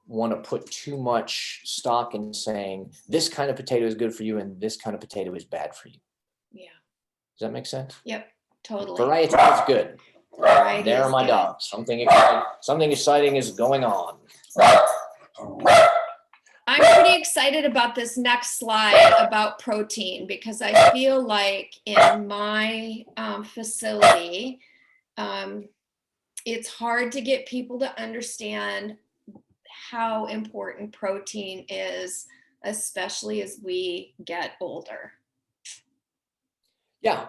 want to put too much stock in saying this kind of potato is good for you and this kind of potato is bad for you. Yeah. Does that make sense? Yep, totally. Variety is good. Variety there are my good. dogs. Something exciting is going on. I'm pretty excited about this next slide about protein, because I feel like in my facility, it's hard to get people to understand how important protein is, especially as we get older. Yeah,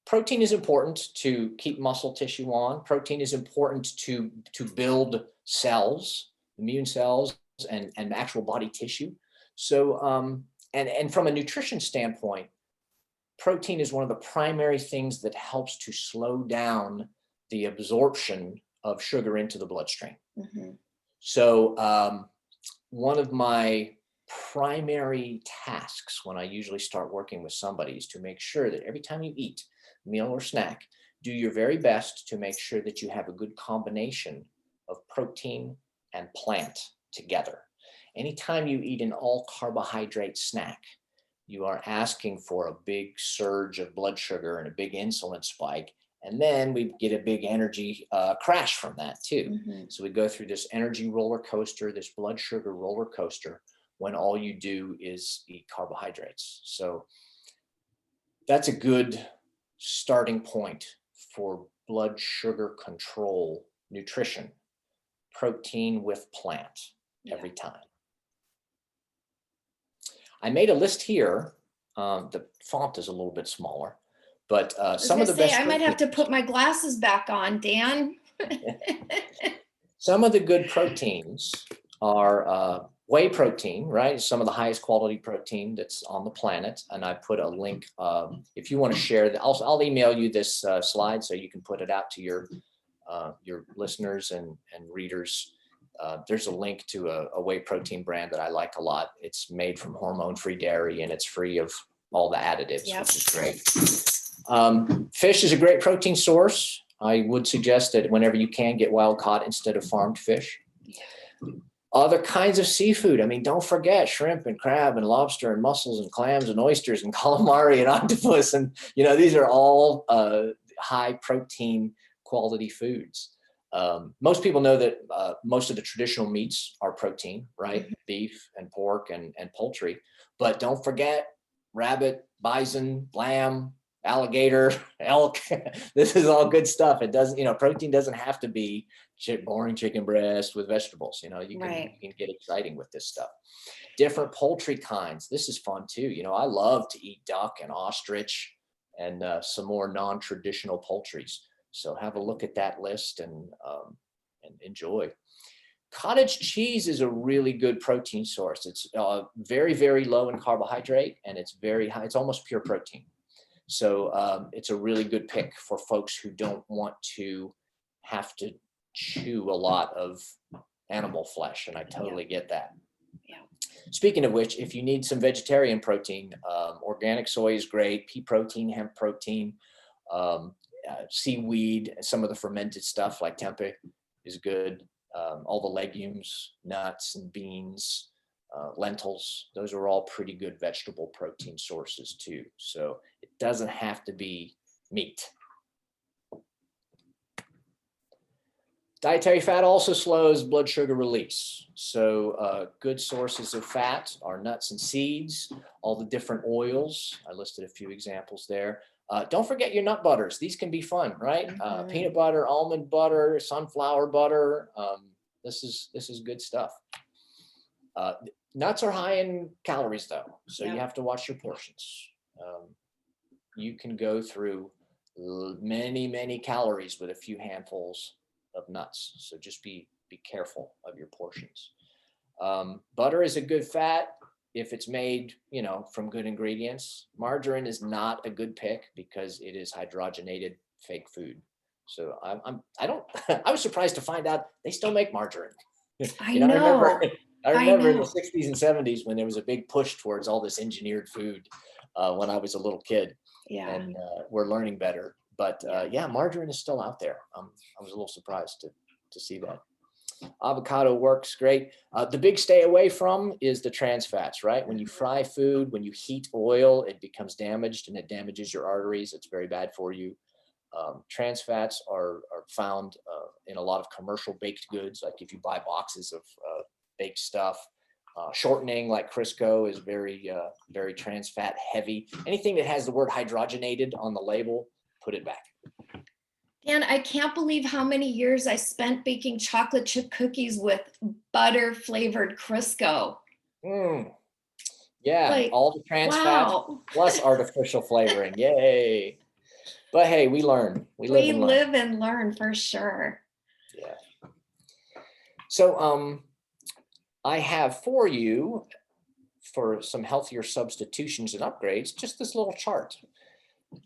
protein is important to keep muscle tissue on. Protein is important to build cells, immune cells, and actual body tissue. So, and from a nutrition standpoint, protein is one of the primary things that helps to slow down the absorption of sugar into the bloodstream. So, one of my primary tasks when I usually start working with somebody is to make sure that every time you eat, meal or snack, do your very best to make sure that you have a good combination of protein and plant together. Anytime you eat an all carbohydrate snack, you are asking for a big surge of blood sugar and a big insulin spike. And then we get a big energy crash from that too. So we go through this energy roller coaster, this blood sugar roller coaster, when all you do is eat carbohydrates. So that's a good starting point for blood sugar control nutrition. Protein with plant every time. I made a list here. The font is a little bit smaller, but some of the best. I might have to put my glasses back on, Dan. Some of the good proteins are whey protein, right? Some of the highest quality protein that's on the planet. And I put a link, if you want to share that, I'll email you this slide so you can put it out to your listeners and readers. There's a link to a whey protein brand that I like a lot. It's made from hormone-free dairy and it's free of all the additives, which is great. Fish is a great protein source. I would suggest that whenever you can, get wild caught instead of farmed fish. Other kinds of seafood. I mean, don't forget shrimp and crab and lobster and mussels and clams and oysters and calamari and octopus. And, these are all high protein quality foods. Most people know that most of the traditional meats are protein, right? Mhm. Beef and pork and poultry. But don't forget rabbit, bison, lamb, alligator, elk. This is all good stuff. It doesn't, protein doesn't have to be boring chicken breast with vegetables. You Right. can get exciting with this stuff. Different poultry kinds. This is fun too. I love to eat duck and ostrich and some more non-traditional poultries. So have a look at that list and enjoy. Cottage cheese is a really good protein source. It's very, very low in carbohydrate, and it's very high. It's almost pure protein. So it's a really good pick for folks who don't want to have to chew a lot of animal flesh, and I totally get that. Yeah. Speaking of which, if you need some vegetarian protein, organic soy is great, pea protein, hemp protein, seaweed, some of the fermented stuff like tempeh is good. All the legumes, nuts and beans, lentils, those are all pretty good vegetable protein sources too. So it doesn't have to be meat. Dietary fat also slows blood sugar release. So good sources of fat are nuts and seeds, all the different oils. I listed a few examples there. Don't forget your nut butters. These can be fun, right? Mhm. Peanut butter, almond butter, sunflower butter. This is good stuff. Nuts are high in calories though, so you have to watch your portions. You can go through many, many calories with a few handfuls of nuts. So just be careful of your portions. Butter is a good fat if it's made, from good ingredients. Margarine is not a good pick because it is hydrogenated fake food. So I was surprised to find out they still make margarine. I I remember, know. I I remember in the know. 60s and 70s when there was a big push towards all this engineered food when I was a little kid, Yeah. and we're learning better. But yeah, margarine is still out there. I was a little surprised to see that. Avocado works great. The big stay away from is the trans fats, right? When you fry food, when you heat oil, it becomes damaged and it damages your arteries. It's very bad for you. Trans fats are found in a lot of commercial baked goods. Like if you buy boxes of baked stuff, shortening like Crisco is very, very trans fat heavy. Anything that has the word hydrogenated on the label, put it back. Dan, I can't believe how many years I spent baking chocolate chip cookies with butter flavored Crisco. Yeah, Like, all the trans fats wow. plus artificial flavoring. Yay. But hey, we learn. We live We and learn. live and learn for sure. Yeah. So I have for you, for some healthier substitutions and upgrades, just this little chart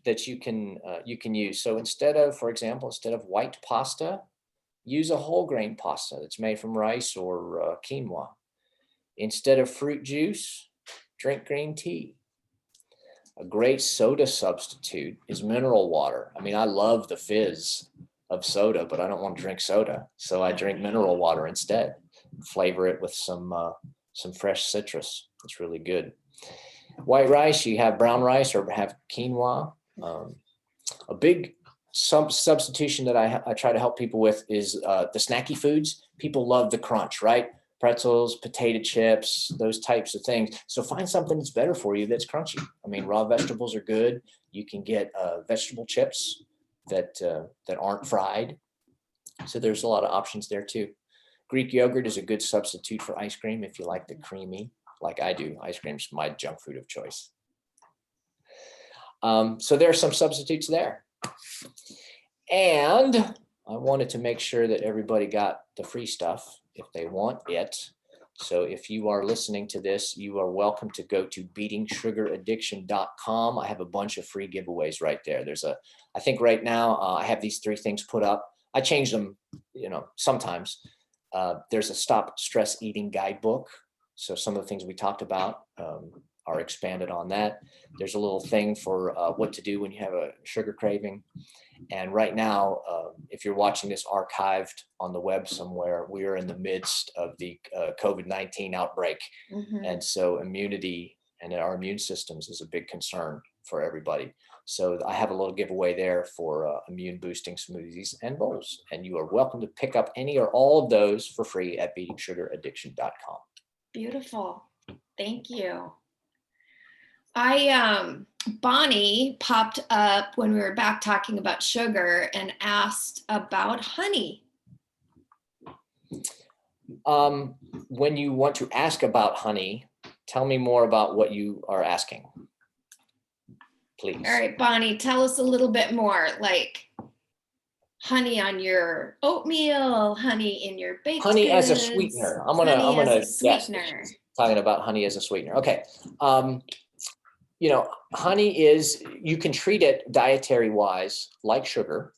that you can use. So for example, instead of white pasta, use a whole grain pasta that's made from rice or quinoa. Instead of fruit juice, drink green tea. A great soda substitute is mineral water. I mean, I love the fizz of soda, but I don't want to drink soda, so I drink mineral water instead. Flavor it with some fresh citrus. It's really good. White rice, you have brown rice or have quinoa. A big substitution that I try to help people with is the snacky foods. People love the crunch, right? Pretzels, potato chips, those types of things. So find something that's better for you that's crunchy. I mean, raw vegetables are good. You can get vegetable chips that aren't fried. So there's a lot of options there too. Greek yogurt is a good substitute for ice cream if you like the creamy, like I do. Ice cream's my junk food of choice. So there are some substitutes there. And I wanted to make sure that everybody got the free stuff if they want it. So if you are listening to this, you are welcome to go to beatingsugaraddiction.com. I have a bunch of free giveaways right there. I think right now I have these 3 things put up. I change them, sometimes. There's a Stop Stress Eating guidebook. So some of the things we talked about are expanded on that. There's a little thing for what to do when you have a sugar craving. And right now, if you're watching this archived on the web somewhere, we are in the midst of the COVID-19 outbreak. And so immunity and our immune systems is a big concern for everybody. So I have a little giveaway there for immune boosting smoothies and bowls. And you are welcome to pick up any or all of those for free at beatingsugaraddiction.com. Beautiful. Thank you. Bonnie popped up when we were back talking about sugar and asked about honey. When you want to ask about honey, tell me more about what you are asking, please. All right, Bonnie, tell us a little bit more, like honey on your oatmeal, honey in your baked honey goods. as a sweetener. I'm gonna guess talking about honey as a sweetener. Okay. You know, honey is, you can treat it dietary wise like sugar,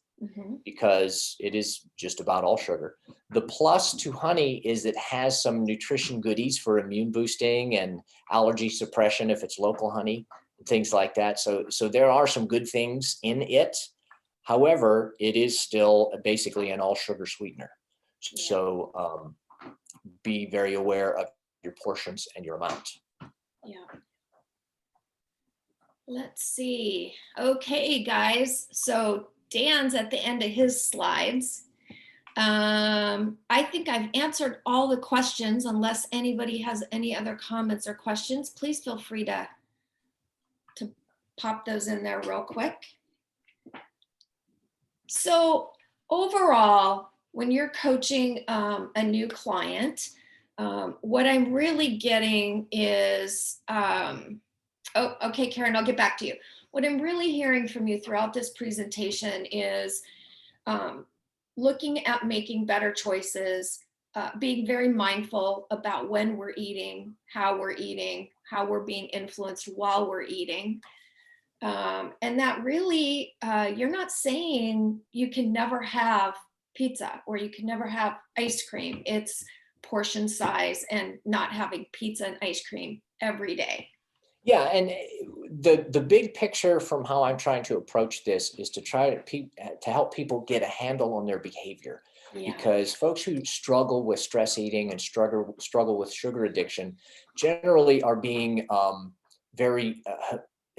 because it is just about all sugar. The plus to honey is it has some nutrition goodies for immune boosting and allergy suppression if it's local honey, things like that. So there are some good things in it. However, it is still basically an all sugar sweetener. So be very aware of your portions and your amount. Yeah. Let's see. Okay, guys. So Dan's at the end of his slides. I think I've answered all the questions. Unless anybody has any other comments or questions, please feel free to pop those in there real quick. So overall, when you're coaching a new client, what I'm really getting is, oh, okay, Karen, I'll get back to you. What I'm really hearing from you throughout this presentation is looking at making better choices, being very mindful about when we're eating, how we're being influenced while we're eating. And that really, you're not saying you can never have pizza or you can never have ice cream. It's portion size and not having pizza and ice cream every day. Yeah, and the big picture from how I'm trying to approach this is to try to help people get a handle on their behavior. Yeah. Because folks who struggle with stress eating and struggle with sugar addiction generally are being very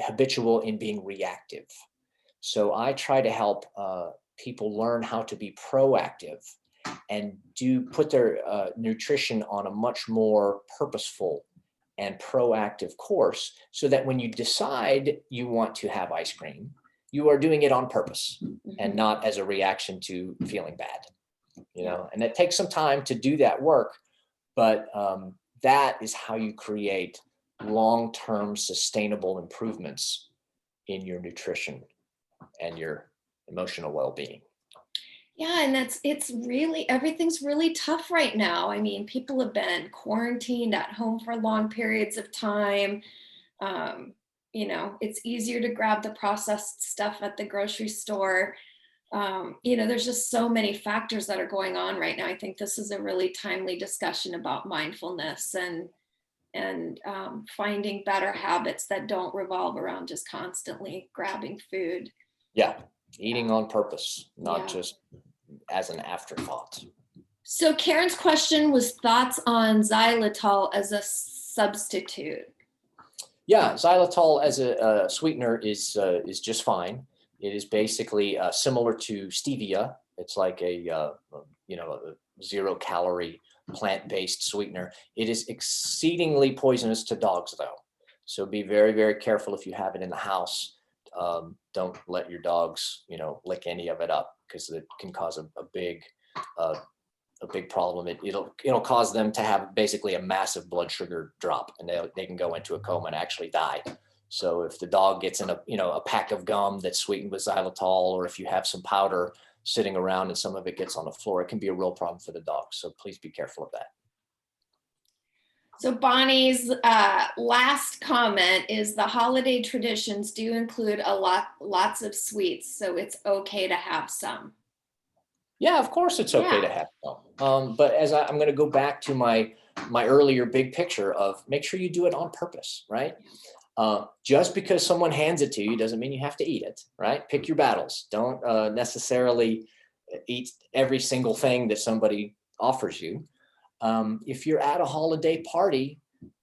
habitual in being reactive. So I try to help people learn how to be proactive and put their nutrition on a much more purposeful and proactive course, so that when you decide you want to have ice cream, you are doing it on purpose and not as a reaction to feeling bad, you know. And it takes some time to do that work, but that is how you create long-term sustainable improvements in your nutrition and your emotional well-being. Yeah, and everything's really tough right now. I mean, people have been quarantined at home for long periods of time. You know, it's easier to grab the processed stuff at the grocery store. You know, there's just so many factors that are going on right now. I think this is a really timely discussion about mindfulness and finding better habits that don't revolve around just constantly grabbing food. Yeah, eating on purpose, not just as an afterthought. So Karen's question was thoughts on xylitol as a substitute. Yeah, xylitol as a sweetener is just fine. It is basically similar to stevia. It's like a 0-calorie plant-based sweetener. It is exceedingly poisonous to dogs, though. So be very, very careful if you have it in the house. Don't let your dogs, lick any of it up, because it can cause a big problem. It'll cause them to have basically a massive blood sugar drop, and they can go into a coma and actually die. So if the dog gets in a pack of gum that's sweetened with xylitol, or if you have some powder sitting around and some of it gets on the floor, it can be a real problem for the dog. So please be careful of that. So Bonnie's last comment is the holiday traditions do include lots of sweets, so it's okay to have some. Yeah, of course it's okay to have some. But as I'm going to go back to my earlier big picture of make sure you do it on purpose, right? Just because someone hands it to you doesn't mean you have to eat it, right? Pick your battles. Don't necessarily eat every single thing that somebody offers you. If you're at a holiday party,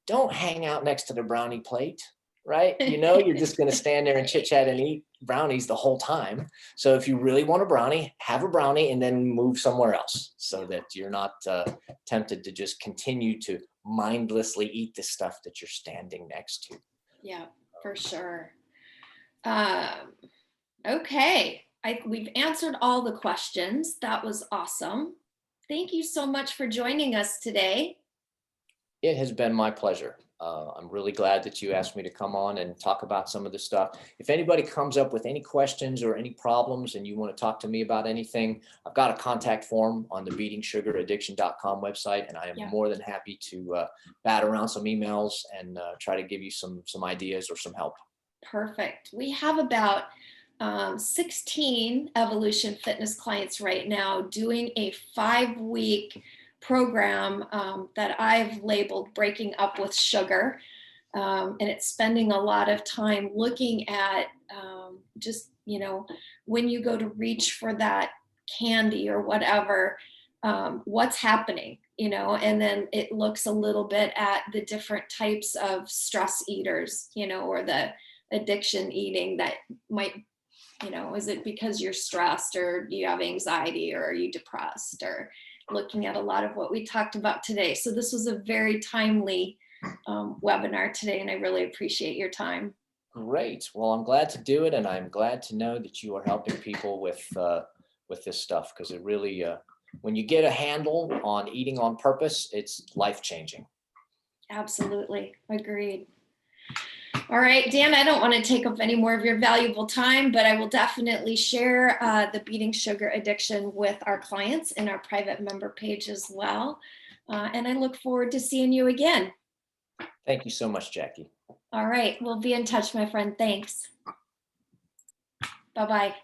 don't hang out next to the brownie plate, right? You know, you're just going to stand there and chit chat and eat brownies the whole time. So if you really want a brownie, have a brownie and then move somewhere else so that you're not tempted to just continue to mindlessly eat the stuff that you're standing next to. Yeah, for sure. Okay, we've answered all the questions. That was awesome. Thank you so much for joining us today. It has been my pleasure. I'm really glad that you asked me to come on and talk about some of this stuff. If anybody comes up with any questions or any problems and you want to talk to me about anything, I've got a contact form on the beatingsugaraddiction.com website, and I am more than happy to bat around some emails and try to give you some ideas or some help. Perfect. We have about 16 Evolution Fitness clients right now doing a 5-week program that I've labeled Breaking Up with Sugar. And it's spending a lot of time looking at just, you know, when you go to reach for that candy or whatever, what's happening, you know, and then it looks a little bit at the different types of stress eaters, you know, or the addiction eating that might, you know, is it because you're stressed or you have anxiety or are you depressed, or looking at a lot of what we talked about today. So this was a very timely webinar today, and I really appreciate your time. Great. Well, I'm glad to do it, and I'm glad to know that you are helping people with this stuff, because it really, when you get a handle on eating on purpose, it's life-changing. Absolutely. Agreed. All right, Dan, I don't want to take up any more of your valuable time, but I will definitely share the Beating Sugar Addiction with our clients in our private member page as well. And I look forward to seeing you again. Thank you so much, Jackie. All right, we'll be in touch, my friend. Thanks. Bye-bye.